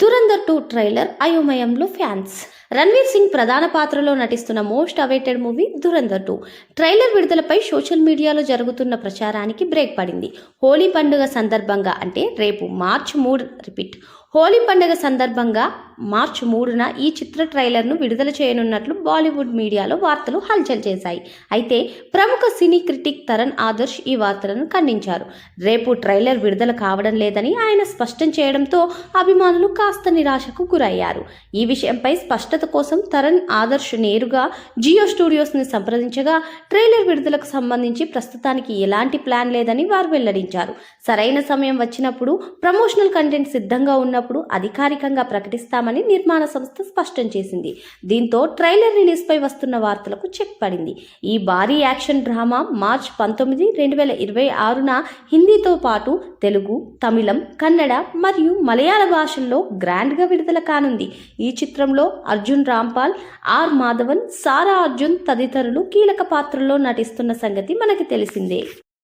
Dhurandhar 2 trailer అయోమయంలో fans. Ranveer Singh ప్రధాన పాత్రలో నటిస్తున్న most awaited movie Dhurandhar 2 trailer విడుదలపై సోషల్ మీడియాలో జరుగుతున్న ప్రచారానికి బ్రేక్ పడింది. హోలీ పండుగ సందర్భంగా అంటే రేపు హోలీ పండుగ సందర్భంగా మార్చి 3న ఈ చిత్ర ట్రైలర్ను విడుదల చేయనున్నట్లు బాలీవుడ్ మీడియాలో వార్తలు హల్చల్ చేశాయి. అయితే ప్రముఖ సినీ క్రిటిక్ తరణ్ ఆదర్శ్ ఈ వార్తలను ఖండించారు. రేపు ట్రైలర్ విడుదల కావడం లేదని ఆయన స్పష్టం చేయడంతో అభిమానులు కాస్త నిరాశకు గురయ్యారు. ఈ విషయంపై స్పష్టత కోసం తరణ్ ఆదర్శ్ నేరుగా జియో స్టూడియోస్ని సంప్రదించగా ట్రైలర్ విడుదలకు సంబంధించి ప్రస్తుతానికి ఎలాంటి ప్లాన్ లేదని వారు వెల్లడించారు. సరైన సమయం వచ్చినప్పుడు ప్రమోషనల్ కంటెంట్ సిద్ధంగా ఉన్నప్పుడు అధికారికంగా ప్రకటిస్తామని నిర్మాణ సంస్థ స్పష్టం చేసింది. దీంతో ట్రైలర్ రిలీజ్ పై వస్తున్న వార్తలకు చెక్ పడింది. ఈ భారీ యాక్షన్ డ్రామా మార్చి 19, 2026న హిందీతో పాటు తెలుగు, తమిళం, కన్నడ మరియు మలయాళ భాషల్లో గ్రాండ్గా విడుదల కానుంది. ఈ చిత్రంలో అర్జున్ రాంపాల్, ఆర్ మాధవన్, సారా అర్జున్ తదితరులు కీలక పాత్రల్లో నటిస్తున్న సంగతి మనకి తెలిసిందే.